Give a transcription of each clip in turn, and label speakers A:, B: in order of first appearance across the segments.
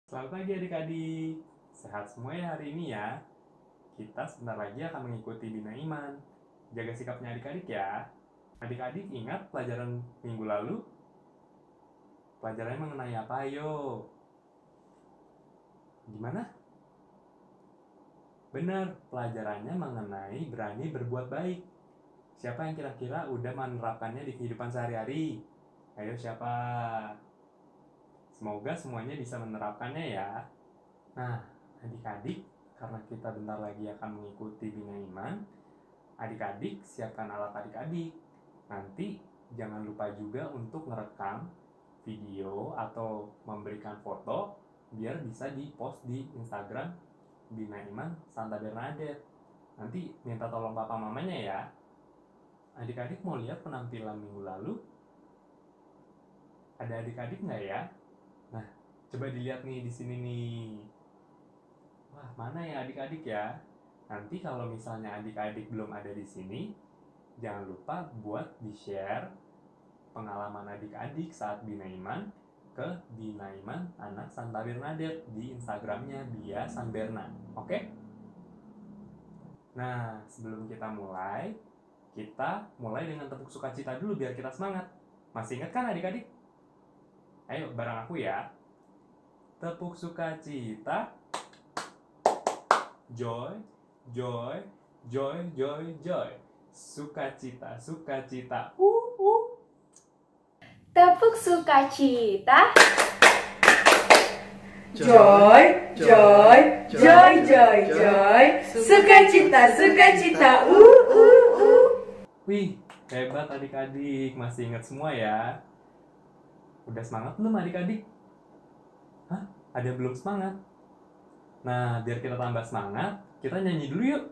A: Selamat pagi adik-adik, sehat semua ya hari ini ya. Kita sebentar lagi akan mengikuti Bina Iman. Jaga sikapnya adik-adik ya. Adik-adik ingat pelajaran minggu lalu? Pelajarannya mengenai apa ayo? Gimana? Benar, pelajarannya mengenai berani berbuat baik. Siapa yang kira-kira udah menerapkannya di kehidupan sehari-hari? Ayo siapa? Semoga semuanya bisa menerapkannya ya. Nah, adik-adik, karena kita bentar lagi akan mengikuti Bina Iman, adik-adik siapkan alat adik-adik. Nanti jangan lupa juga untuk merekam video atau memberikan foto biar bisa di-post di Instagram Bina Iman Santa Bernadette. Nanti minta tolong papa mamanya ya. Adik-adik mau lihat penampilan minggu lalu? Ada adik-adik nggak ya? Nah, coba dilihat nih di sini nih. Wah, mana ya adik-adik ya? Nanti kalau misalnya adik-adik belum ada di sini, jangan lupa buat di-share pengalaman adik-adik saat Bina Iman ke Bina Iman Anak Santa Bernadette di Instagramnya Bia San Berna. Oke? Nah, sebelum kita mulai dengan tepuk sukacita dulu biar kita semangat. Masih ingat kan adik-adik? Ayo bareng aku ya. Tepuk sukacita. Joy, joy, joy, joy, joy. Sukacita, sukacita.
B: Tepuk sukacita.
C: Joy, joy, joy, joy, joy. Sukacita, sukacita.
A: Wih, hebat adik-adik. Masih ingat semua ya? Udah semangat belum adik-adik? Hah? Ada belum semangat? Nah, biar kita tambah semangat, kita nyanyi dulu yuk.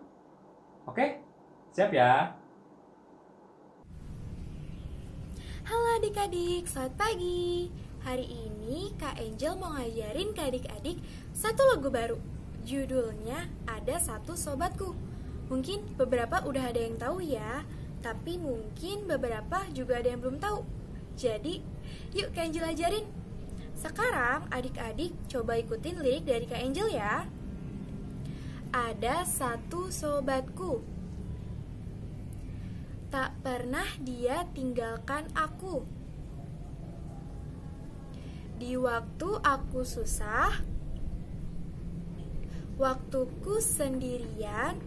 A: Oke? Siap ya?
B: Halo adik-adik, selamat pagi. Hari ini Kak Angel mau ngajarin ke adik-adik satu lagu baru. Judulnya Ada Satu Sobatku. Mungkin beberapa udah ada yang tahu ya, tapi mungkin beberapa juga ada yang belum tahu. Jadi, yuk Kak Angel ajarin. Sekarang adik-adik coba ikutin lirik dari Kak Angel ya. Ada satu sobatku, tak pernah dia tinggalkan aku. Di waktu aku susah, waktuku sendirian,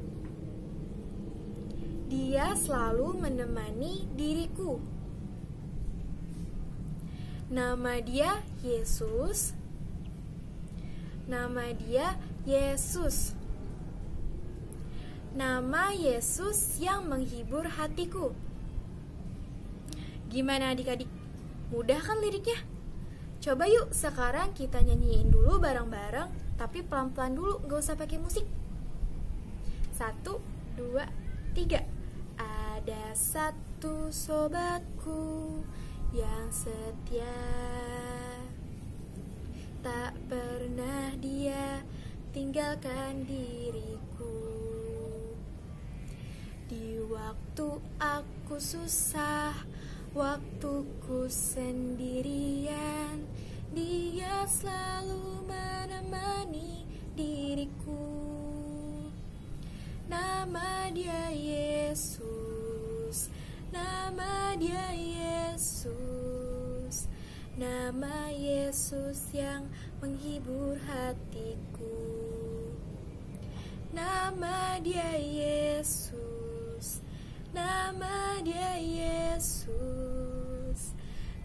B: dia selalu menemani diriku. Nama dia Yesus. Nama dia Yesus. Nama Yesus yang menghibur hatiku. Gimana adik-adik? Mudah kan liriknya? Coba yuk sekarang kita nyanyiin dulu bareng-bareng, tapi pelan-pelan dulu, gak usah pakai musik. 1, 2, 3. Ada satu sobatku yang setia, tak pernah dia tinggalkan diriku. Di waktu aku susah, waktuku sendirian, dia selalu menemani diriku. Nama dia Yesus. Nama dia Yesus. Nama Yesus yang menghibur hatiku. Nama dia Yesus. Nama dia Yesus.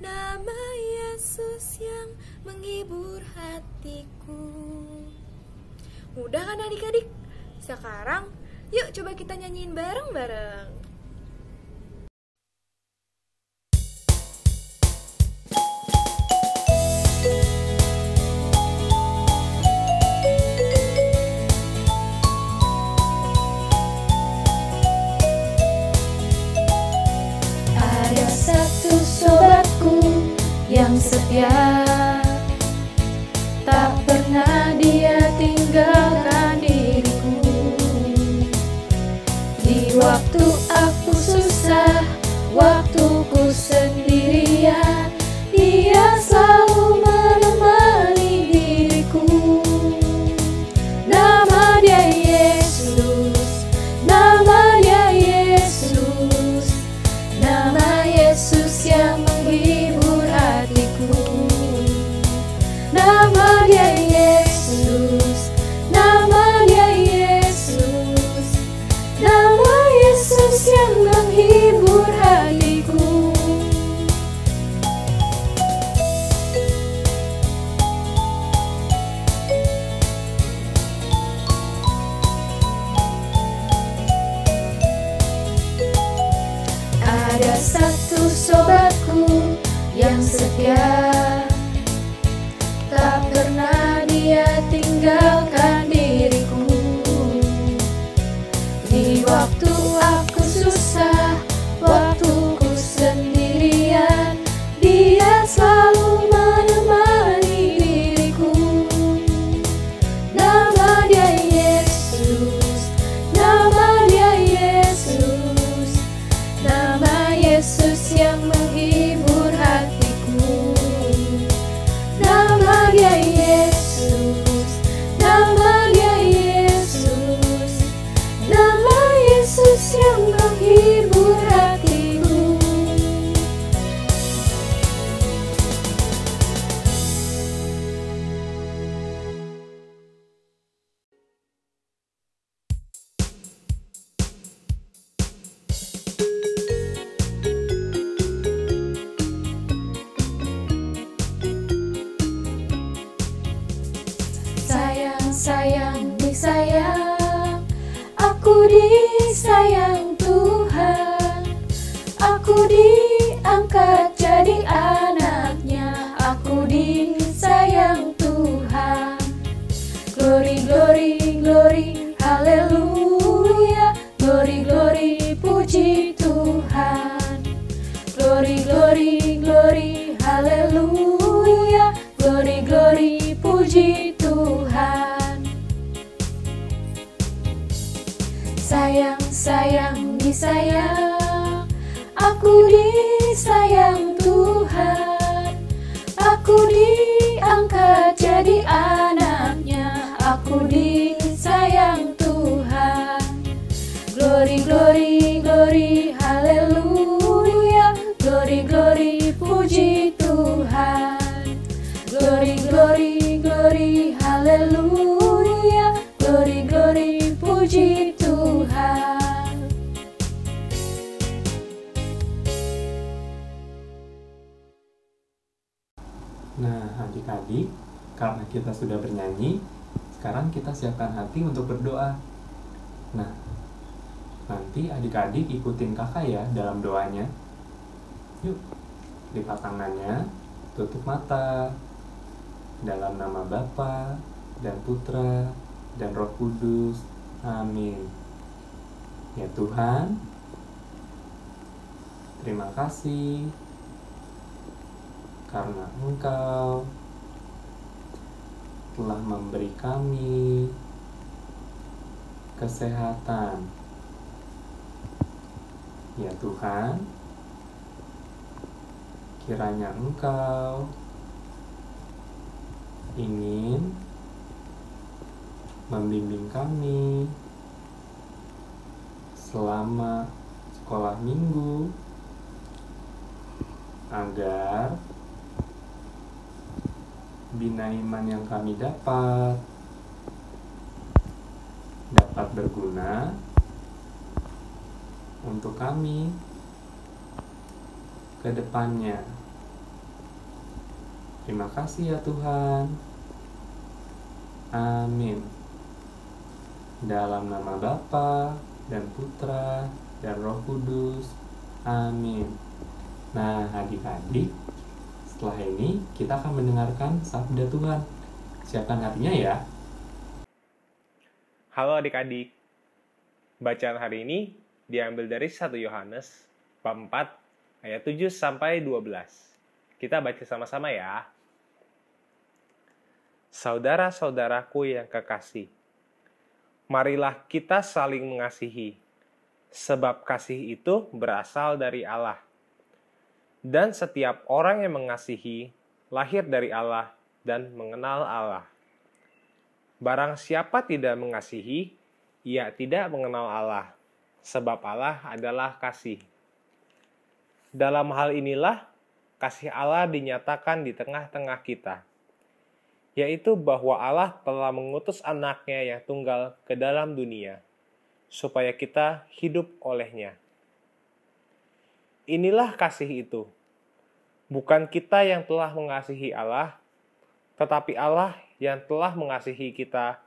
B: Nama Yesus yang menghibur hatiku. Mudah kan adik-adik? Sekarang yuk coba kita nyanyiin bareng-bareng.
D: Yang setia, tak pernah dia tinggalkan diriku. Di waktu satu sobatku yang setia, tak pernah dia tinggalkan diriku. Di waktu aku susah, waktuku sendirian, dia selalu menemani diriku. Nama dia Yesus, nama dia Yesus, nama Yesus yang menghibur hatiku. Nama dia Yesus, nama dia Yesus, nama Yesus yang menghibur hatiku. Sayang, sayang, disayang, aku disayang Tuhan. Aku diangkat jadi anaknya, aku disayang Tuhan. Glory, glory, glory, haleluya. Glory, glory, puji Tuhan. Glory, glory, glory, haleluya. Glory, glory, puji Tuhan. Sayang, sayang, disayang, aku disayang Tuhan. Aku diangkat jadi anaknya, aku disayang Tuhan. Glory, glory, glory, haleluya. Glory, glory, puji Tuhan. Glory, glory, glory, haleluya. Glory, glory, puji Tuhan.
A: Nah, adik-adik, karena kita sudah bernyanyi, sekarang kita siapkan hati untuk berdoa. Nah, nanti adik-adik ikutin kakak ya dalam doanya. Yuk, lipat tangannya, tutup mata. Dalam nama Bapa dan Putra dan Roh Kudus. Amin. Ya Tuhan, terima kasih karena Engkau telah memberi kami kesehatan. Ya Tuhan, kiranya Engkau ingin membimbing kami selama sekolah minggu agar bina iman yang kami dapat berguna untuk kami ke depannya. Terima kasih ya Tuhan. Amin. Dalam nama Bapa dan Putra dan Roh Kudus. Amin. Nah, adik-adik, setelah ini kita akan mendengarkan sabda Tuhan. Siapkan hatinya ya.
E: Halo adik-adik. Bacaan hari ini diambil dari 1 Yohanes bab 4 ayat 7 sampai 12. Kita baca sama-sama ya. Saudara-saudaraku yang kekasih, marilah kita saling mengasihi, sebab kasih itu berasal dari Allah. Dan setiap orang yang mengasihi lahir dari Allah dan mengenal Allah. Barang siapa tidak mengasihi, ia tidak mengenal Allah, sebab Allah adalah kasih. Dalam hal inilah kasih Allah dinyatakan di tengah-tengah kita, yaitu bahwa Allah telah mengutus anaknya yang tunggal ke dalam dunia, supaya kita hidup olehnya. Inilah kasih itu, bukan kita yang telah mengasihi Allah, tetapi Allah yang telah mengasihi kita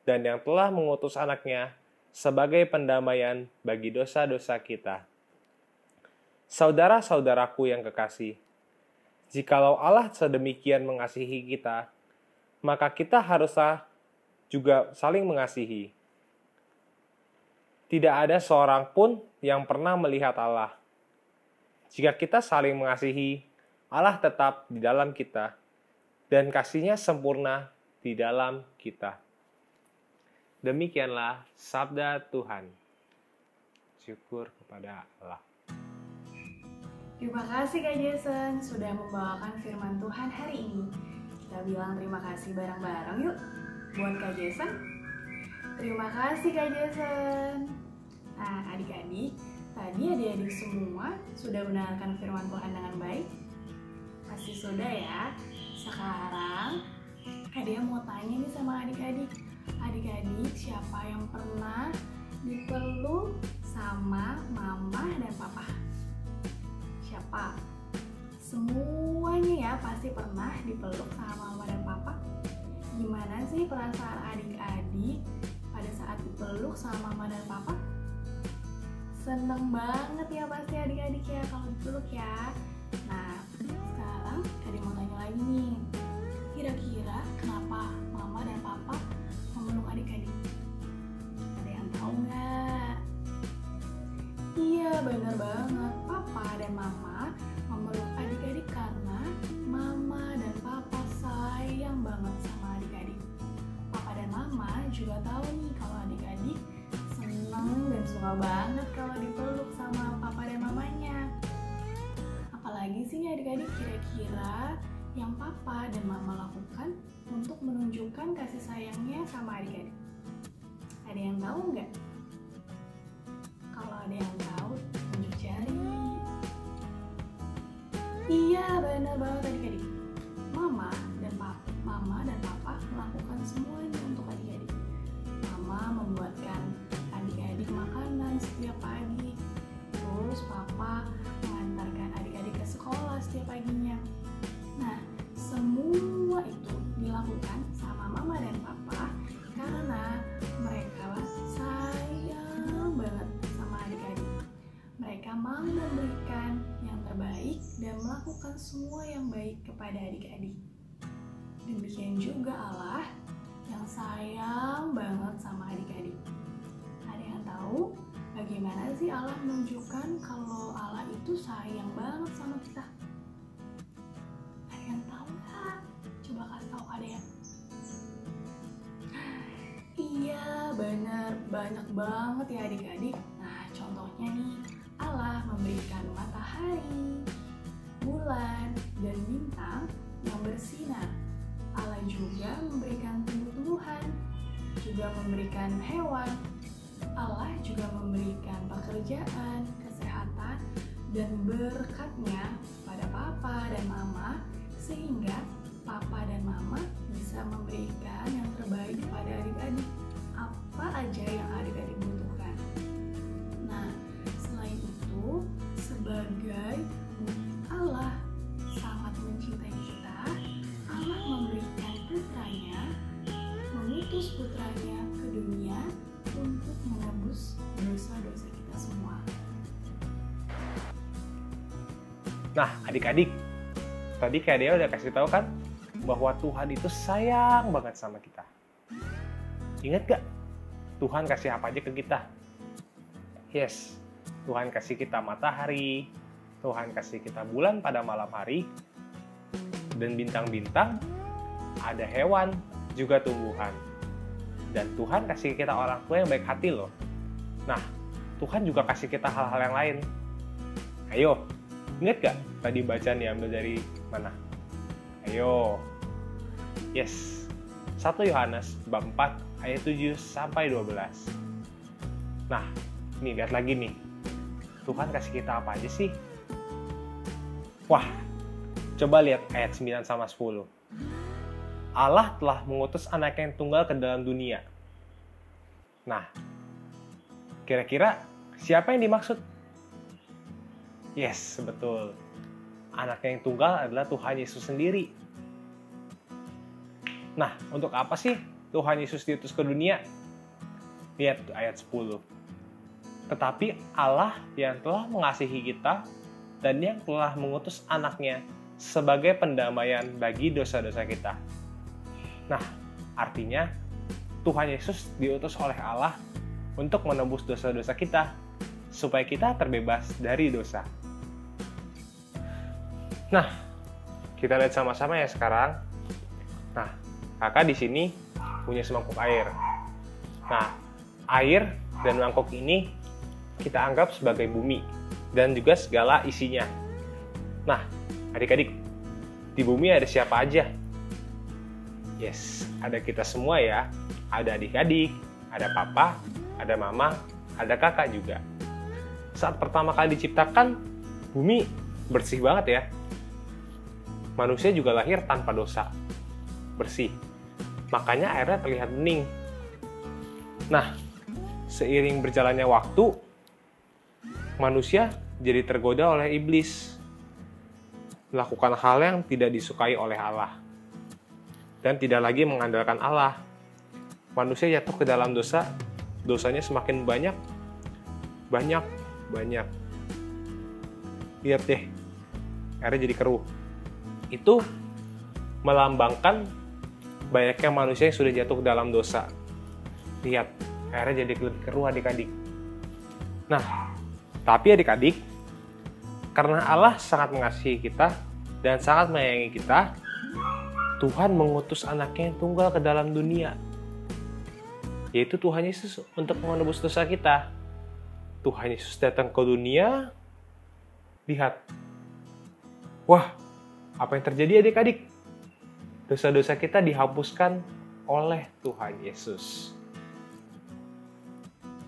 E: dan yang telah mengutus anaknya sebagai pendamaian bagi dosa-dosa kita. Saudara-saudaraku yang kekasih, jikalau Allah sedemikian mengasihi kita, maka kita haruslah juga saling mengasihi. Tidak ada seorang pun yang pernah melihat Allah. Jika kita saling mengasihi, Allah tetap di dalam kita, dan kasih-Nya sempurna di dalam kita. Demikianlah sabda Tuhan. Syukur kepada Allah.
F: Terima kasih Kak Jason sudah membawakan firman Tuhan hari ini. Kita bilang terima kasih bareng-bareng yuk buat Kak Jason. Terima kasih Kak Jason. Nah adik-adik, tadi adik-adik semua sudah mendengarkan firman Tuhan dengan baik? Pasti sudah ya. Sekarang Kak Dea mau tanya nih sama adik-adik. Adik-adik siapa yang pernah dipeluk sama mama dan papa? Siapa? Semuanya ya pasti pernah dipeluk sama mama dan papa. Gimana sih perasaan adik-adik pada saat dipeluk sama mama dan papa? Seneng banget ya pasti adik-adik ya kalau dipeluk ya. Nah sekarang Kak mau tanya lagi nih, kira-kira kenapa mama dan papa memeluk adik-adik? Ada yang tahu nggak? Iya bener banget, papa dan mama memeluk adik-adik karena mama dan papa sayang banget sama adik-adik. Papa dan mama juga tahu nih kalau adik-adik seneng dan suka banget kalau dipeluk sama papa dan mamanya. Apalagi sih adik-adik kira-kira yang papa dan mama lakukan untuk menunjukkan kasih sayangnya sama adik-adik? Ada yang tahu nggak? Kalau ada yang tahu, tunjuk jari. Iya, benar banget adik-adik. Mama dan papa melakukan semuanya untuk adik-adik. Mama membuatkan adik-adik makanan setiap pagi. Terus papa mengantarkan adik-adik ke sekolah setiap paginya. Nah, semua itu dilakukan sama mama dan papa karena mereka sayang banget sama adik-adik. Mereka mau memberikan yang terbaik dan melakukan semua yang baik kepada adik-adik. Demikian juga Allah yang sayang banget sama adik-adik. Ada yang tahu bagaimana sih Allah menunjukkan kalau Allah itu sayang banget sama kita? Ada yang tahu nggak? Coba kasih tahu ada yang. Iya bener, banyak banget ya adik-adik. Nah contohnya nih, Allah memberikan matahari, bulan, dan bintang yang bersinar. Allah juga memberikan tumbuh-tumbuhan, juga memberikan hewan. Allah juga memberikan pekerjaan, kesehatan, dan berkatnya pada papa dan mama, sehingga papa dan mama bisa memberikan yang terbaik kepada adik-adik, apa aja yang adik-adik butuhkan. Nah, selain itu, sebagai Allah sangat mencintai kita, Allah memberikan putranya, mengutus putranya ke dunia untuk menebus dosa-dosa kita semua.
E: Nah, adik-adik, tadi Kak Dea udah kasih tahu kan bahwa Tuhan itu sayang banget sama kita. Ingat gak? Tuhan kasih apa aja ke kita? Yes, Tuhan kasih kita matahari, Tuhan kasih kita bulan pada malam hari, dan bintang-bintang, ada hewan, juga tumbuhan. Dan Tuhan kasih kita orang tua yang baik hati loh. Nah, Tuhan juga kasih kita hal-hal yang lain. Ayo, ingat gak tadi bacaan diambil dari mana? Ayo. Yes. 1 Yohanes bab 4 ayat 7 sampai 12. Nah, nih lihat lagi nih. Tuhan kasih kita apa aja sih? Wah, coba lihat ayat 9 sama 10. Allah telah mengutus anaknya yang tunggal ke dalam dunia. Nah, kira-kira siapa yang dimaksud? Yes, betul. Anaknya yang tunggal adalah Tuhan Yesus sendiri. Nah, untuk apa sih Tuhan Yesus diutus ke dunia? Lihat ayat 10. Tetapi Allah yang telah mengasihi kita dan yang telah mengutus anaknya sebagai pendamaian bagi dosa-dosa kita. Nah, artinya Tuhan Yesus diutus oleh Allah untuk menebus dosa-dosa kita, supaya kita terbebas dari dosa. Nah, kita lihat sama-sama ya sekarang. Nah, kakak di sini punya semangkuk air. Nah, air dan mangkuk ini kita anggap sebagai bumi dan juga segala isinya. Nah, adik-adik, di bumi ada siapa aja? Yes, ada kita semua ya. Ada adik-adik, ada papa, ada mama, ada kakak juga. Saat pertama kali diciptakan, bumi bersih banget ya. Manusia juga lahir tanpa dosa, bersih. Makanya airnya terlihat bening. Nah, seiring berjalannya waktu, manusia jadi tergoda oleh iblis, melakukan hal yang tidak disukai oleh Allah, dan tidak lagi mengandalkan Allah. Manusia jatuh ke dalam dosa, dosanya semakin banyak. Lihat deh, airnya jadi keruh. Itu melambangkan banyaknya manusia yang sudah jatuh ke dalam dosa. Lihat, airnya jadi lebih keruh adik-adik. Nah, tapi adik-adik, karena Allah sangat mengasihi kita dan sangat menyayangi kita, Tuhan mengutus anaknya yang tunggal ke dalam dunia, yaitu Tuhan Yesus, untuk menebus dosa kita. Tuhan Yesus datang ke dunia. Lihat, wah, apa yang terjadi adik-adik? Dosa-dosa kita dihapuskan oleh Tuhan Yesus.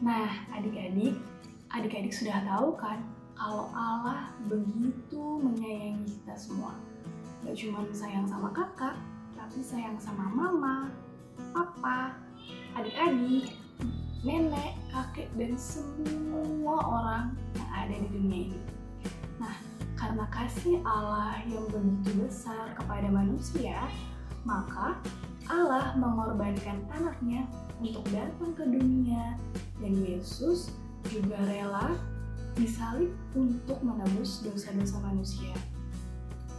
F: Nah, adik-adik sudah tahu kan kalau Allah begitu menyayangi kita semua. Gak cuma sayang sama kakak, tapi sayang sama mama, papa, adik-adik, nenek, kakek, dan semua orang yang ada di dunia ini. Nah, karena kasih Allah yang begitu besar kepada manusia, maka Allah mengorbankan anaknya untuk datang ke dunia, dan Yesus juga rela disalib untuk menebus dosa-dosa manusia.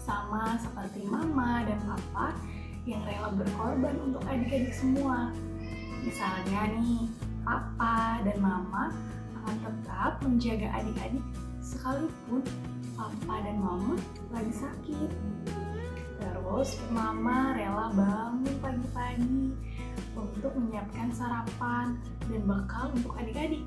F: Sama seperti mama dan papa yang rela berkorban untuk adik-adik semua. Misalnya nih, papa dan mama akan tetap menjaga adik-adik sekalipun papa dan mama lagi sakit. Terus mama rela bangun pagi-pagi untuk menyiapkan sarapan dan bekal untuk adik-adik.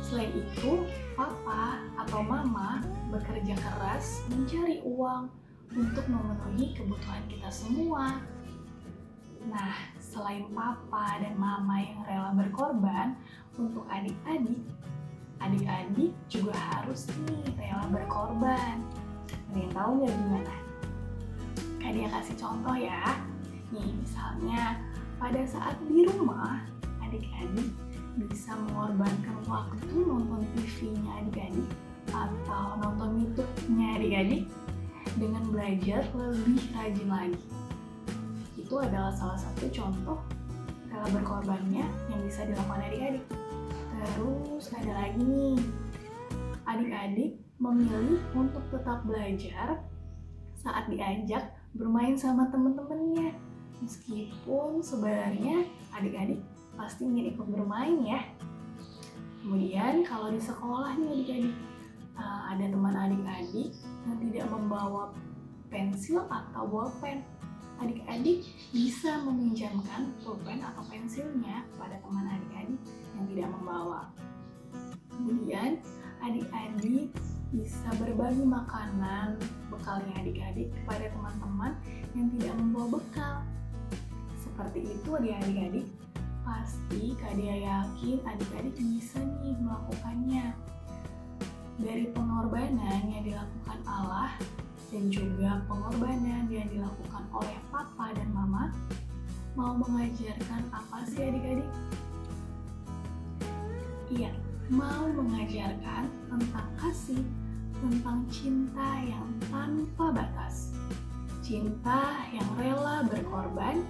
F: Selain itu, papa atau mama bekerja keras mencari uang untuk memenuhi kebutuhan kita semua. Nah, selain papa dan mama yang rela berkorban untuk adik-adik, adik-adik juga harus nih rela berkorban. Ada yang tahu nggak gimana? Kak Dia kasih contoh ya. Nih, misalnya pada saat di rumah, adik-adik bisa mengorbankan waktu nonton TV-nya adik-adik atau nonton YouTube-nya adik-adik dengan belajar lebih rajin lagi. Itu adalah salah satu contoh rela berkorbannya yang bisa dilakukan adik-adik. Terus ada lagi nih, adik-adik memilih untuk tetap belajar saat diajak bermain sama teman-temannya, meskipun sebenarnya adik-adik pasti ingin ikut bermain ya. Kemudian kalau di sekolah nih adik-adik, ada teman adik-adik yang tidak membawa pensil atau bolpen. Adik-adik bisa meminjamkan pulpen atau pensilnya pada teman adik-adik yang tidak membawa. Kemudian adik-adik bisa berbagi makanan bekalnya adik-adik kepada teman-teman yang tidak membawa bekal. Seperti itu ya adik-adik. Pasti Kak Dia yakin adik-adik bisa nih melakukannya. Dari pengorbanan yang dilakukan Allah dan juga pengorbanan yang dilakukan oleh papa dan mama, mau mengajarkan apa sih adik-adik? Iya, mau mengajarkan tentang kasih, tentang cinta yang tanpa batas, cinta yang rela berkorban,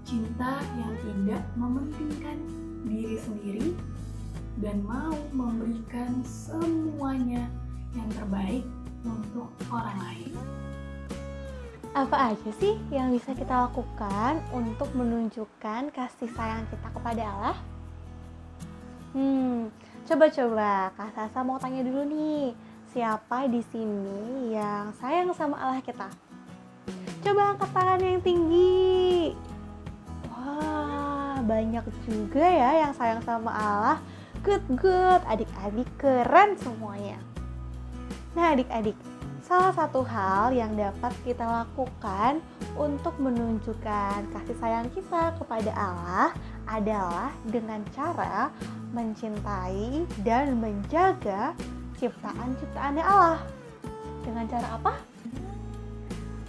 F: cinta yang tidak mementingkan diri sendiri, dan mau memberikan semuanya yang terbaik untuk orang lain.
D: Apa aja sih yang bisa kita lakukan untuk menunjukkan kasih sayang kita kepada Allah? Coba-coba Kak Sasa mau tanya dulu nih, siapa di sini yang sayang sama Allah kita? Coba angkat tangan yang tinggi. Wah, banyak juga ya yang sayang sama Allah. Good, adik-adik keren semuanya. Nah adik-adik, salah satu hal yang dapat kita lakukan untuk menunjukkan kasih sayang kita kepada Allah adalah dengan cara mencintai dan menjaga ciptaan-ciptaannya Allah. Dengan cara apa?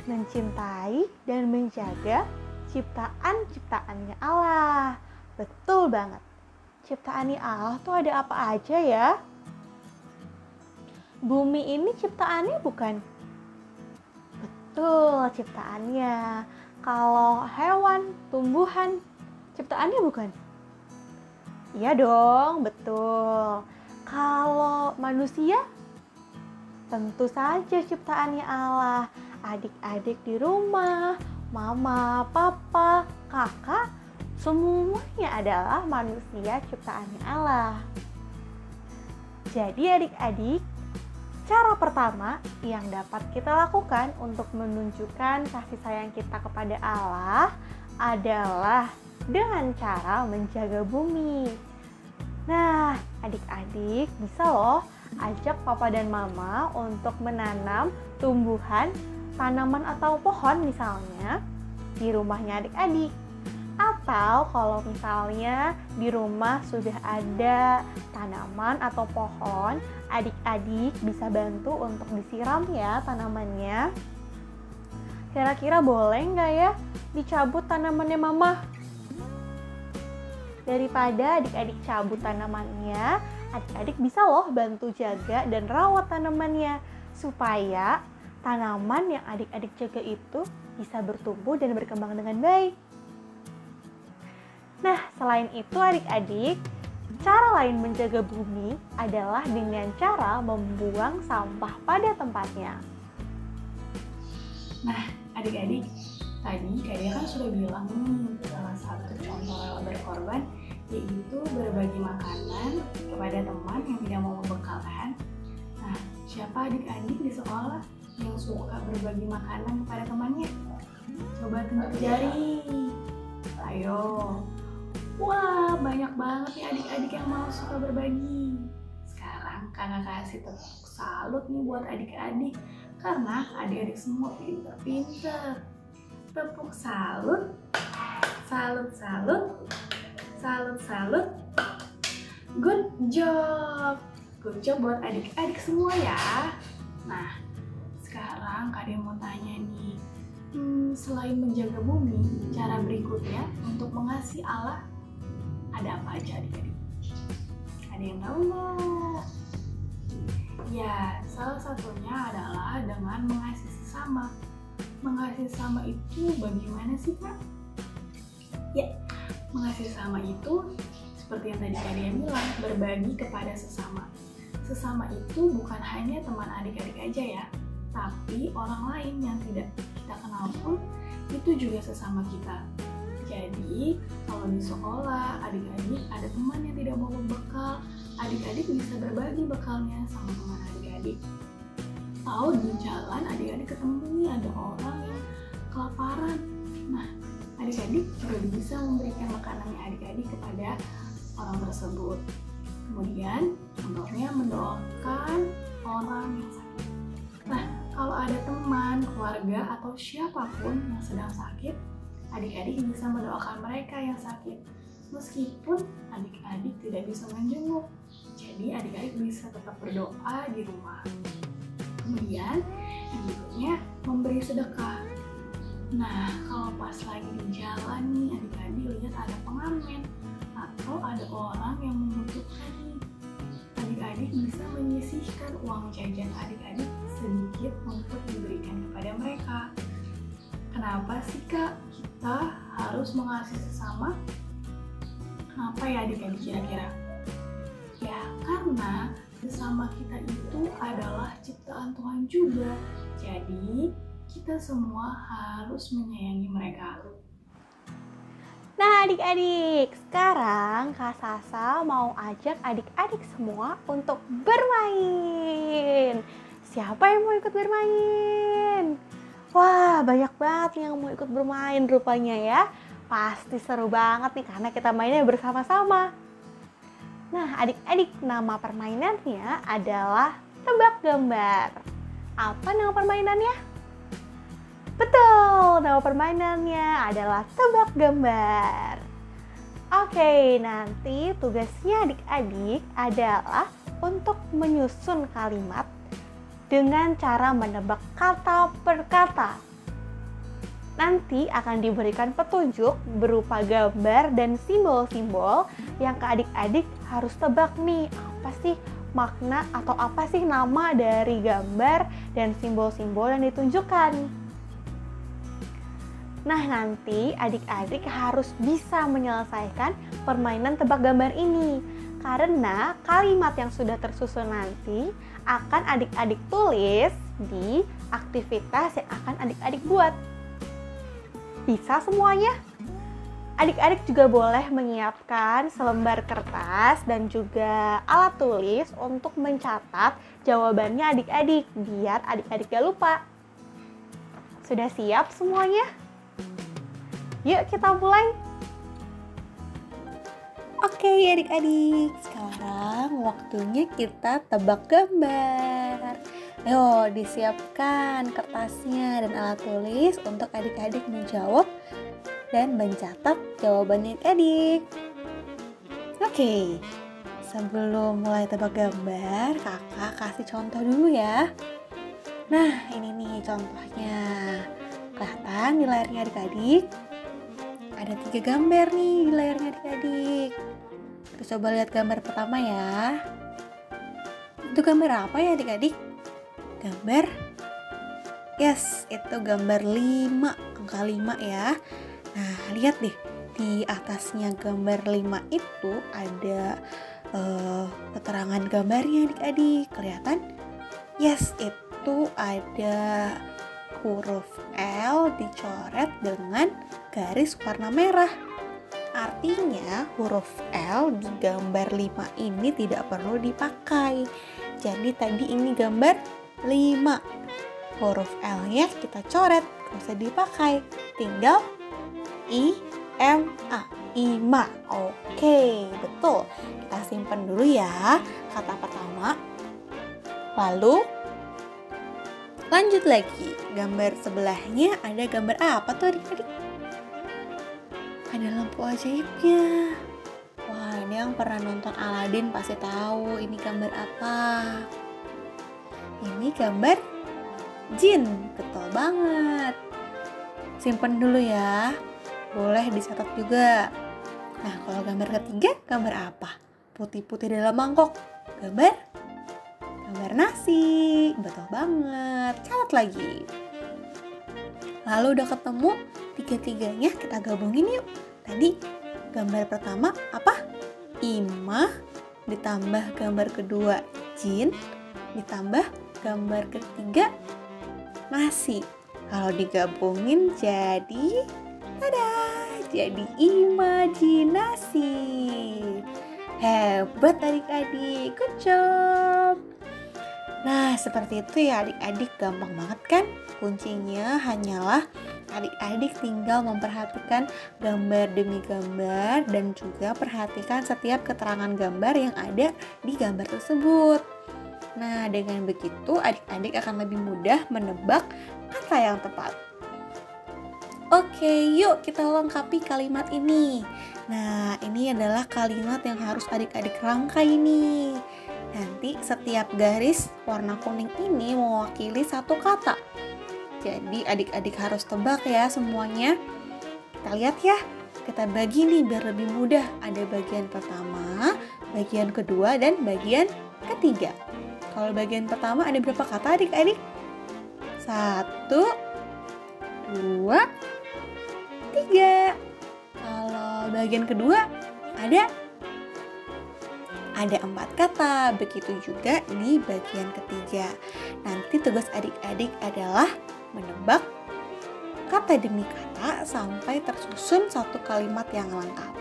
D: Mencintai dan menjaga ciptaan-ciptaannya Allah. Betul banget. Ciptaannya Allah tuh ada apa aja ya? Bumi ini ciptaannya bukan? Betul, ciptaannya. Kalau hewan, tumbuhan, ciptaannya bukan? Iya dong, betul. Kalau manusia, tentu saja ciptaannya Allah. Adik-adik di rumah, mama, papa, kakak, semuanya adalah manusia ciptaannya Allah. Jadi adik-adik, cara pertama yang dapat kita lakukan untuk menunjukkan kasih sayang kita kepada Allah adalah dengan cara menjaga bumi. Nah, adik-adik bisa loh ajak papa dan mama untuk menanam tumbuhan, tanaman atau pohon misalnya di rumahnya adik-adik. Atau kalau misalnya di rumah sudah ada tanaman atau pohon, adik-adik bisa bantu untuk disiram ya tanamannya. Kira-kira boleh nggak ya dicabut tanamannya mama? Daripada adik-adik cabut tanamannya, adik-adik bisa loh bantu jaga dan rawat tanamannya supaya tanaman yang adik-adik jaga itu bisa bertumbuh dan berkembang dengan baik. Nah, selain itu adik-adik, cara lain menjaga bumi adalah dengan cara membuang sampah pada tempatnya.
F: Nah, adik-adik, tadi Kak Dea kan sudah bilang nih, salah satu contoh rela berkorban yaitu berbagi makanan kepada teman yang tidak mau membekalkan. Nah, siapa adik-adik di sekolah yang suka berbagi makanan kepada temannya? Coba tunjuk jari. Ayo. Wah, banyak banget nih adik-adik yang mau suka berbagi. Sekarang kakak kasih tepuk salut nih buat adik-adik karena adik-adik semua pinter-pinter. Tepuk salut, salut, salut, salut, salut. Good job buat adik-adik semua ya. Nah, sekarang Kak Dea mau tanya nih, selain menjaga bumi, cara berikutnya untuk mengasihi Allah ada apa aja adik-adik? Ada yang tahu nggak? Ya, salah satunya adalah dengan mengasihi sesama. Mengasihi sesama itu bagaimana sih Kak? Ya, mengasihi sesama itu seperti yang tadi Kak Dea bilang, berbagi kepada sesama. Sesama itu bukan hanya teman adik-adik aja ya, tapi orang lain yang tidak kita kenal pun itu juga sesama kita. Jadi, kalau di sekolah adik-adik ada teman yang tidak mau bekal, adik-adik bisa berbagi bekalnya sama teman adik-adik. Atau di jalan adik-adik ketemu nih ada orang yang kelaparan. Nah, adik-adik juga bisa memberikan makanannya adik-adik kepada orang tersebut. Kemudian, contohnya mendoakan orang yang sakit. Nah, kalau ada teman, keluarga, atau siapapun yang sedang sakit, adik-adik bisa mendoakan mereka yang sakit. Meskipun adik-adik tidak bisa menjenguk, jadi adik-adik bisa tetap berdoa di rumah. Kemudian, yang berikutnya, memberi sedekah. Nah, kalau pas lagi di jalan nih, adik-adik lihat ada pengamen atau ada orang yang membutuhkan nih, adik-adik bisa menyisihkan uang jajan adik-adik sedikit untuk diberikan kepada mereka. Kenapa sih Kak kita harus mengasihi sesama? Kenapa ya adik-adik kira-kira? Ya karena Sesama kita itu adalah ciptaan Tuhan juga. Jadi, kita semua harus menyayangi mereka.
D: Nah adik-adik, sekarang Kak Sasa mau ajak adik-adik semua untuk bermain. Siapa yang mau ikut bermain? Wah, banyak banget yang mau ikut bermain rupanya ya. Pasti seru banget nih karena kita mainnya bersama-sama. Nah adik-adik, nama permainannya adalah tebak gambar. Apa nama permainannya? Betul, nama permainannya adalah tebak gambar. Oke, nanti tugasnya adik-adik adalah untuk menyusun kalimat dengan cara menebak kata per kata. Nanti akan diberikan petunjuk berupa gambar dan simbol-simbol yang ke adik-adik harus tebak nih. Apa sih makna atau apa sih nama dari gambar dan simbol-simbol yang ditunjukkan? Nah, nanti adik-adik harus bisa menyelesaikan permainan tebak gambar ini. Karena kalimat yang sudah tersusun nanti akan adik-adik tulis di aktivitas yang akan adik-adik buat. Bisa semuanya? Adik-adik juga boleh menyiapkan selembar kertas dan juga alat tulis untuk mencatat jawabannya adik-adik, biar adik-adik gak lupa. Sudah siap semuanya? Yuk kita mulai. Oke adik-adik, sekarang waktunya kita tebak gambar. Ayo disiapkan kertasnya dan alat tulis untuk adik-adik menjawab dan mencatat jawabannya adik. Oke, sebelum mulai tebak gambar, kakak kasih contoh dulu ya. Nah ini nih contohnya. Kelihatan di layarnya adik-adik. Ada 3 gambar nih di layarnya adik-adik. Kita coba lihat gambar pertama ya. Itu gambar apa ya adik-adik? Gambar, yes, itu gambar 5, angka 5 ya. Nah, lihat deh, di atasnya gambar 5 itu ada keterangan gambarnya adik-adik. Kelihatan? Yes, itu ada huruf L dicoret dengan garis warna merah. Artinya huruf L di gambar 5 ini tidak perlu dipakai. Jadi tadi ini gambar 5. Huruf L-nya kita coret, nggak usah dipakai. Tinggal I-M-A, IMA. Oke, betul. Kita simpan dulu ya kata pertama. Lalu lanjut lagi. Gambar sebelahnya ada gambar apa tuh adik-adik? Ada lampu ajaibnya. Wah, ini yang pernah nonton Aladdin pasti tahu ini gambar apa. Ini gambar jin, betul banget. Simpen dulu ya. Boleh dicatat juga. Nah, kalau gambar ketiga, gambar apa? Putih-putih dalam mangkok. Gambar nasi, betul banget. Catat lagi. Lalu udah ketemu tiga-tiganya, kita gabungin yuk. Tadi gambar pertama apa? Imah, ditambah gambar kedua jin, ditambah gambar ketiga nasi. Kalau digabungin jadi tada, jadi imajinasi. Hebat adik-adik, good job. Nah, seperti itu ya adik-adik, gampang banget kan? Kuncinya hanyalah adik-adik tinggal memperhatikan gambar demi gambar dan juga perhatikan setiap keterangan gambar yang ada di gambar tersebut. Nah, dengan begitu adik-adik akan lebih mudah menebak kata yang tepat. Oke, yuk kita lengkapi kalimat ini. Nah, ini adalah kalimat yang harus adik-adik rangkai nih. Nanti setiap garis warna kuning ini mewakili satu kata. Jadi adik-adik harus tebak ya semuanya. Kita lihat ya, kita bagi nih biar lebih mudah. Ada bagian pertama, bagian kedua, dan bagian ketiga. Kalau bagian pertama ada berapa kata adik-adik? 1, 2, 3. Kalau bagian kedua ada ada 4 kata, begitu juga di bagian ketiga. Nanti tugas adik-adik adalah menebak kata demi kata sampai tersusun satu kalimat yang lengkap.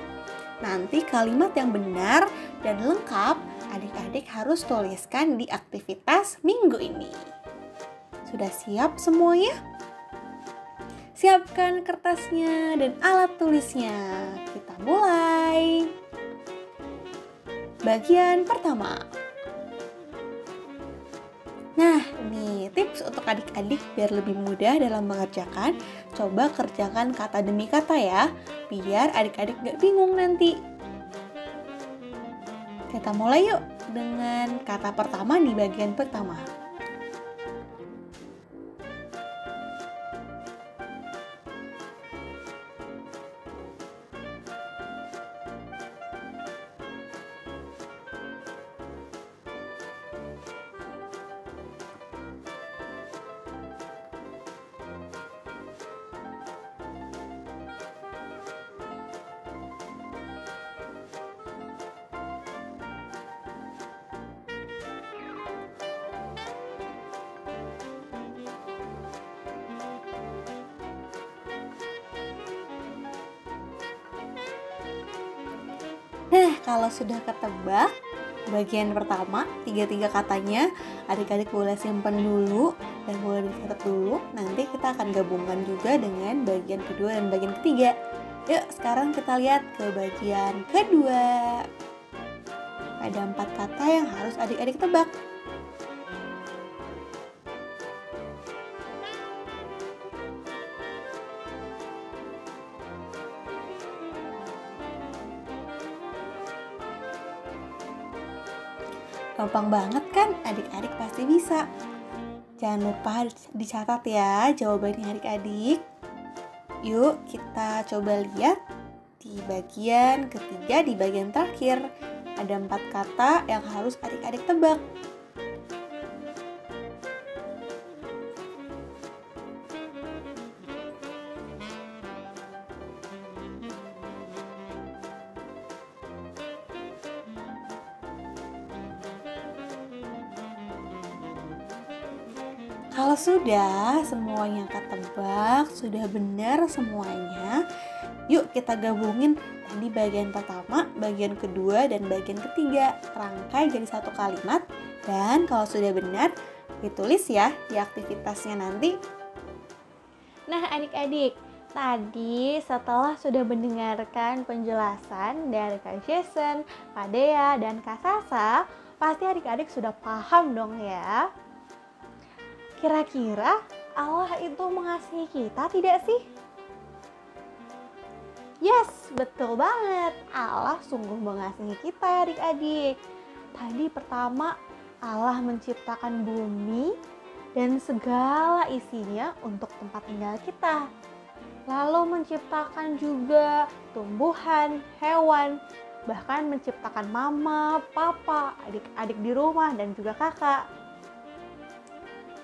D: Nanti kalimat yang benar dan lengkap adik-adik harus tuliskan di aktivitas minggu ini. Sudah siap semuanya? Siapkan kertasnya dan alat tulisnya. Kita mulai. Bagian pertama. Nah, nih tips untuk adik-adik biar lebih mudah dalam mengerjakan. Coba kerjakan kata demi kata ya, biar adik-adik gak bingung nanti. Kita mulai yuk dengan kata pertama di bagian pertama. Nah, kalau sudah ketebak bagian pertama, 3 katanya, adik-adik boleh simpan dulu dan boleh dicatat dulu. Nanti kita akan gabungkan juga dengan bagian kedua dan bagian ketiga. Yuk, sekarang kita lihat ke bagian kedua. Ada 4 kata yang harus adik-adik tebak. Gampang banget kan? Adik-adik pasti bisa. Jangan lupa dicatat ya jawabannya adik-adik. Yuk kita coba lihat di bagian ketiga, di bagian terakhir. Ada 4 kata yang harus adik-adik tebak. Kalau sudah semuanya ketebak, sudah benar semuanya, yuk kita gabungin tadi bagian pertama, bagian kedua, dan bagian ketiga. Rangkai jadi satu kalimat, dan kalau sudah benar, ditulis ya di aktivitasnya nanti. Nah adik-adik, tadi setelah sudah mendengarkan penjelasan dari Kak Jason, Kak Dea, dan Kak Sasa, pasti adik-adik sudah paham dong ya. Kira-kira Allah itu mengasihi kita tidak sih? Yes, betul banget. Allah sungguh mengasihi kita adik-adik. Tadi pertama Allah menciptakan bumi dan segala isinya untuk tempat tinggal kita. Lalu menciptakan juga tumbuhan, hewan, bahkan menciptakan mama, papa, adik-adik di rumah dan juga kakak.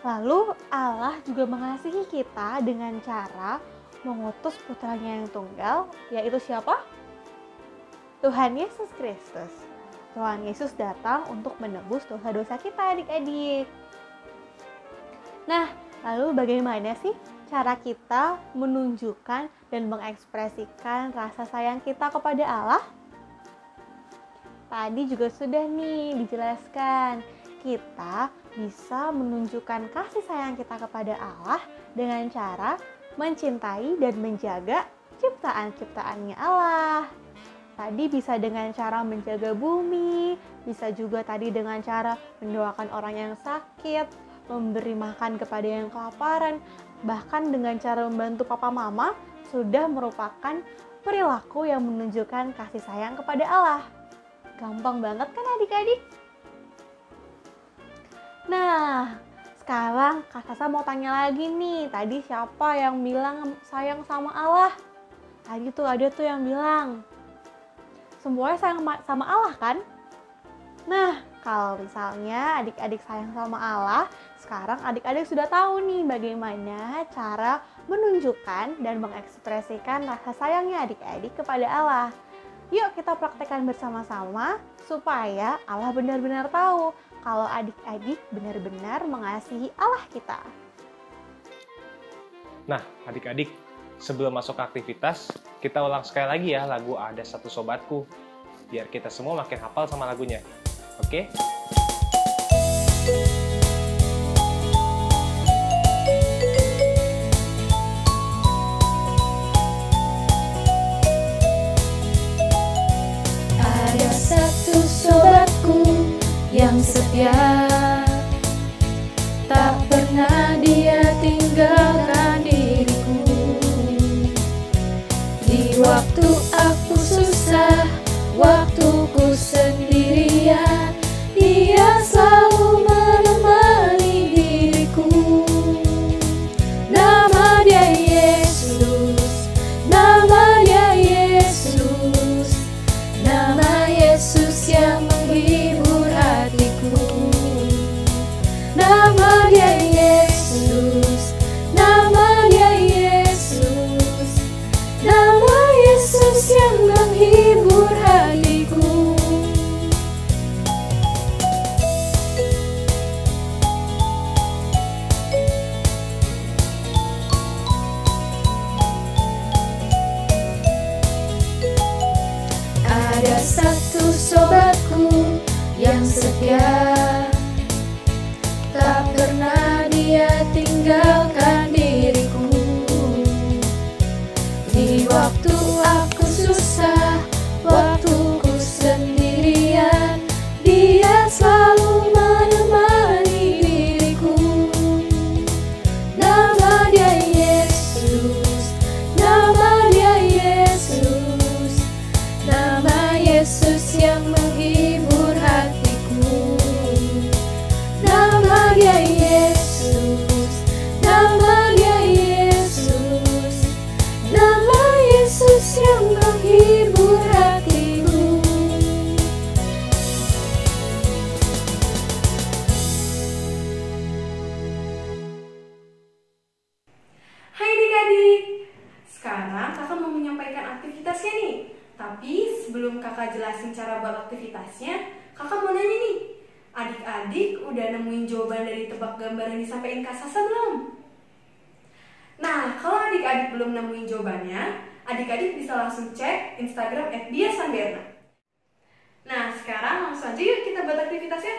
D: Lalu Allah juga mengasihi kita dengan cara mengutus putranya yang tunggal, yaitu siapa? Tuhan Yesus Kristus. Tuhan Yesus datang untuk menebus dosa-dosa kita adik-adik. Nah, lalu bagaimana sih cara kita menunjukkan dan mengekspresikan rasa sayang kita kepada Allah? Tadi juga sudah nih dijelaskan. Kita bisa menunjukkan kasih sayang kita kepada Allah dengan cara mencintai dan menjaga ciptaan-ciptaannya Allah. Tadi bisa dengan cara menjaga bumi, bisa juga tadi dengan cara mendoakan orang yang sakit, memberi makan kepada yang kelaparan, bahkan dengan cara membantu papa mama sudah merupakan perilaku yang menunjukkan kasih sayang kepada Allah. Gampang banget kan adik-adik? Nah, sekarang Kak Sasa mau tanya lagi nih. Tadi siapa yang bilang sayang sama Allah? Tadi tuh ada tuh yang bilang semuanya sayang sama Allah kan? Nah, kalau misalnya adik-adik sayang sama Allah, sekarang adik-adik sudah tahu nih bagaimana cara menunjukkan dan mengekspresikan rasa sayangnya adik-adik kepada Allah. Yuk kita praktekkan bersama-sama supaya Allah benar-benar tahu kalau adik-adik benar-benar mengasihi Allah kita.
E: Nah, adik-adik, sebelum masuk ke aktivitas, kita ulang sekali lagi ya lagu Ada Satu Sobatku, biar kita semua makin hafal sama lagunya. Oke?
G: Ada satu sobatku yang setia, tak pernah dia tinggalkan diriku. Di waktu aku susah, waktuku sendirian, dia selalu menemani diriku. Nama dia Yesus, nama dia Yesus, nama Yesus yang menghibur hatiku. Nama dia Yesus, nama dia Yesus, nama Yesus yang menghibur hatiku. Ada satu sobatku yang setia, tak pernah dia tinggalkan diriku. Di waktu aku susah, waktuku sendirian, dia selalu menemani diriku. Nama dia Yesus, nama dia Yesus, nama Yesus yang menghibur hatiku. Nama dia Yesus, nama dia Yesus, nama Yesus yang menghibur hatiku.
C: Hai adik-adik, sekarang kakak mau menyampaikan aktivitasnya nih. Tapi sebelum kakak jelasin cara buat aktivitasnya, kakak mau nanya nih, adik-adik udah nemuin jawaban dari tebak gambar yang disampaikan Kak Sasa belum? Nah, kalau adik-adik belum nemuin jawabannya, adik-adik bisa langsung cek Instagram @diasanberna. Nah, sekarang langsung aja yuk kita buat aktivitasnya.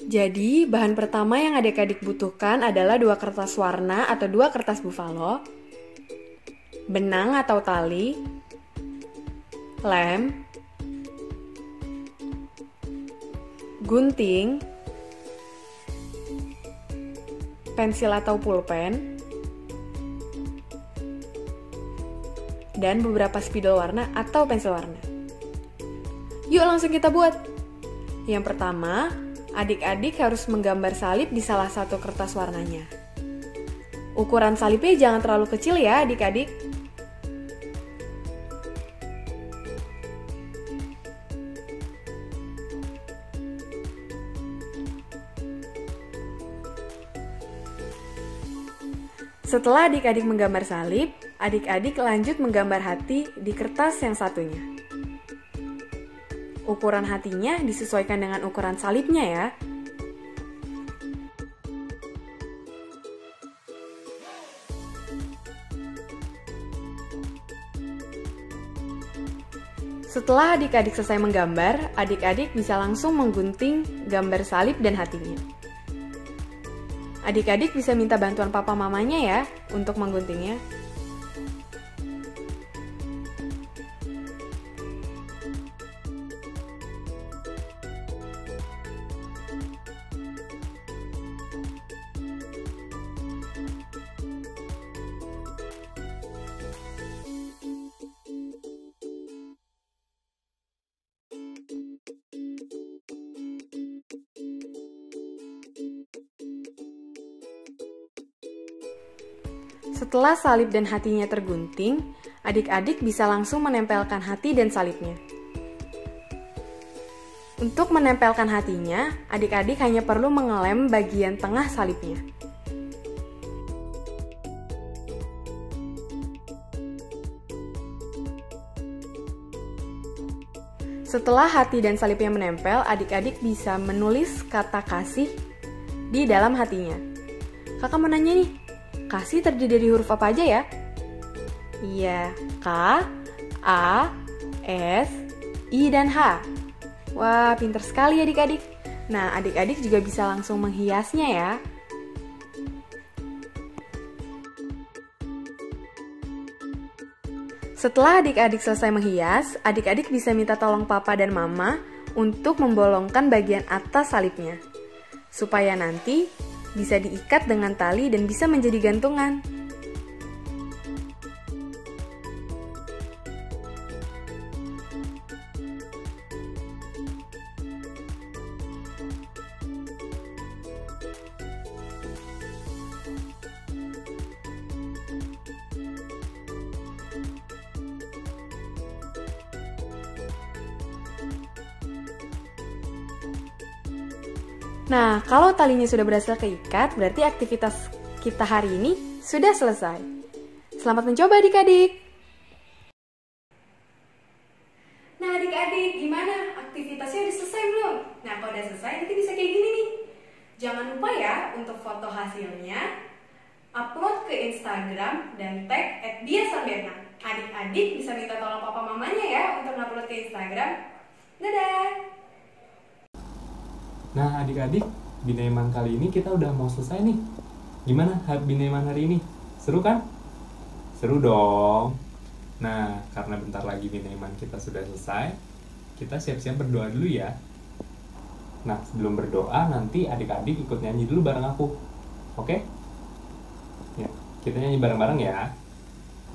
C: Jadi, bahan pertama yang adik-adik butuhkan adalah 2 kertas warna atau 2 kertas buffalo, benang atau tali, lem, gunting, pensil atau pulpen, dan beberapa spidol warna atau pensil warna. Yuk langsung kita buat. Yang pertama, adik-adik harus menggambar salib di salah satu kertas warnanya. Ukuran salibnya jangan terlalu kecil ya adik-adik. Setelah adik-adik menggambar salib, adik-adik lanjut menggambar hati di kertas yang satunya. Ukuran hatinya disesuaikan dengan ukuran salibnya ya. Setelah adik-adik selesai menggambar, adik-adik bisa langsung menggunting gambar salib dan hatinya. Adik-adik bisa minta bantuan papa mamanya ya untuk mengguntingnya. Setelah salib dan hatinya tergunting, adik-adik bisa langsung menempelkan hati dan salibnya. Untuk menempelkan hatinya, adik-adik hanya perlu mengelem bagian tengah salibnya. Setelah hati dan salibnya menempel, adik-adik bisa menulis kata kasih di dalam hatinya. Kakak mau nanya nih, kasih terdiri dari huruf apa aja ya? Iya, K, A, S, I, dan H. Wah, pinter sekali adik-adik. Nah, adik-adik juga bisa langsung menghiasnya ya. Setelah adik-adik selesai menghias, adik-adik bisa minta tolong papa dan mama untuk membolongkan bagian atas salibnya, supaya nanti bisa diikat dengan tali dan bisa menjadi gantungan. Nah, kalau talinya sudah berhasil keikat, berarti aktivitas kita hari ini sudah selesai. Selamat mencoba adik-adik! Nah adik-adik, gimana? Aktivitasnya udah selesai belum? Nah, kalau udah selesai, nanti bisa kayak gini nih. Jangan lupa ya untuk foto hasilnya, upload ke Instagram, dan tag @diasamberna. Adik-adik bisa minta tolong papa mamanya ya untuk upload ke Instagram. Dadah!
A: Nah adik-adik, Binaiman kali ini kita udah mau selesai nih. Gimana Binaiman hari ini? Seru kan? Seru dong. Nah, karena bentar lagi Binaiman kita sudah selesai, kita siap-siap berdoa dulu ya. Nah, sebelum berdoa nanti adik-adik ikut nyanyi dulu bareng aku. Oke? Ya, kita nyanyi bareng-bareng ya.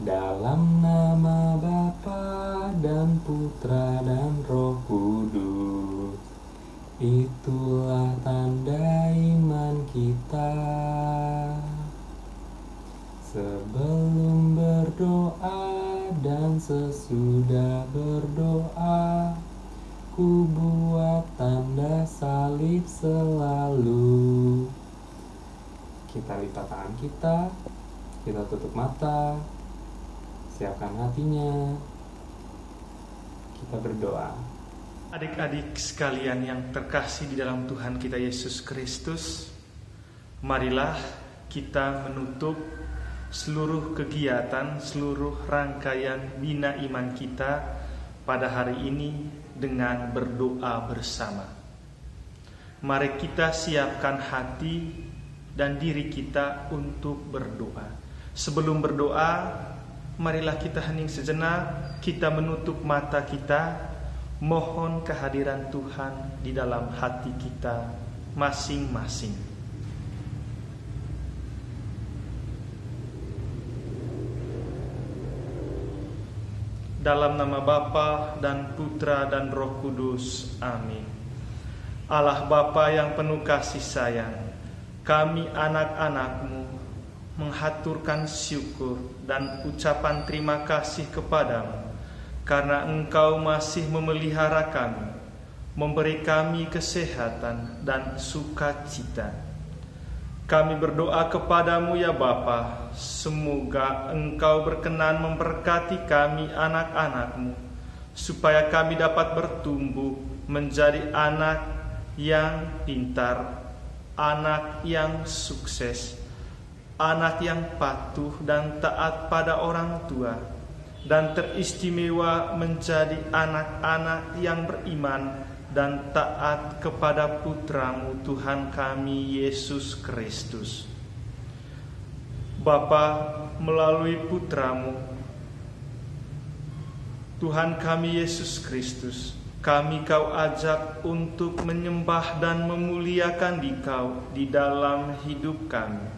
A: Dalam nama Bapa dan Putra dan Roh Kudus, itulah tanda iman kita. Sebelum berdoa dan sesudah berdoa, ku buat tanda salib selalu. Kita lipat tangan kita tutup mata, siapkan hatinya, kita berdoa.
H: Adik-adik sekalian yang terkasih di dalam Tuhan kita Yesus Kristus, marilah kita menutup seluruh kegiatan, seluruh rangkaian Bina Iman kita pada hari ini dengan berdoa bersama. Mari kita siapkan hati dan diri kita untuk berdoa. Sebelum berdoa, marilah kita hening sejenak, kita menutup mata kita, mohon kehadiran Tuhan di dalam hati kita masing-masing. Dalam nama Bapa dan Putra dan Roh Kudus. Amin. Allah Bapa yang penuh kasih sayang, kami anak-anak-Mu menghaturkan syukur dan ucapan terima kasih kepadamu karena Engkau masih memelihara kami, memberi kami kesehatan dan sukacita. Kami berdoa kepadamu ya Bapa, semoga Engkau berkenan memberkati kami anak-anak-Mu, supaya kami dapat bertumbuh menjadi anak yang pintar, anak yang sukses, anak yang patuh dan taat pada orang tua, dan teristimewa menjadi anak-anak yang beriman dan taat kepada Putramu Tuhan kami Yesus Kristus. Bapa, melalui Putramu Tuhan kami Yesus Kristus, kami Kau ajak untuk menyembah dan memuliakan Dikau di dalam hidup kami.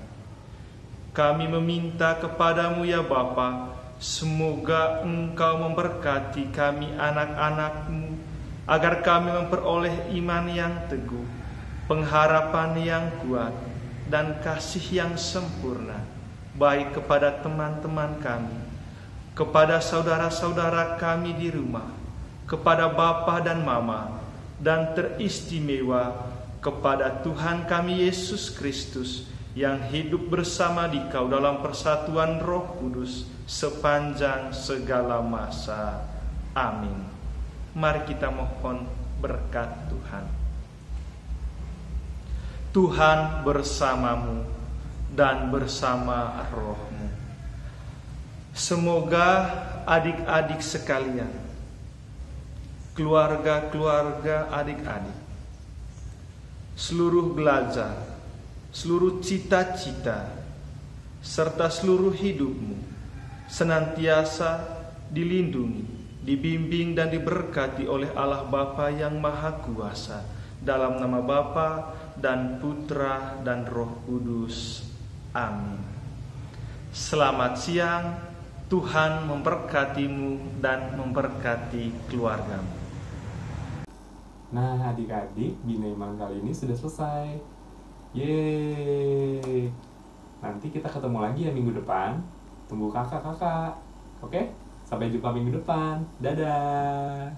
H: Kami meminta kepadamu ya Bapa, semoga Engkau memberkati kami anak-anak-Mu, agar kami memperoleh iman yang teguh, pengharapan yang kuat, dan kasih yang sempurna, baik kepada teman-teman kami, kepada saudara-saudara kami di rumah, kepada Bapa dan Mama, dan teristimewa kepada Tuhan kami Yesus Kristus, yang hidup bersama Dikau dalam persatuan Roh Kudus sepanjang segala masa. Amin. Mari kita mohon berkat Tuhan. Tuhan bersamamu dan bersama rohmu. Semoga adik-adik sekalian, keluarga-keluarga adik-adik, seluruh belajar, seluruh cita-cita, serta seluruh hidupmu senantiasa dilindungi, dibimbing dan diberkati oleh Allah Bapa yang Maha Kuasa, dalam nama Bapa dan Putra dan Roh Kudus. Amin. Selamat siang. Tuhan memberkatimu dan memberkati keluargamu.
A: Nah, adik-adik, Bina Iman kali ini sudah selesai. Yeay. Nanti kita ketemu lagi ya minggu depan. Tunggu kakak-kakak. Oke? Sampai jumpa minggu depan. Dadah.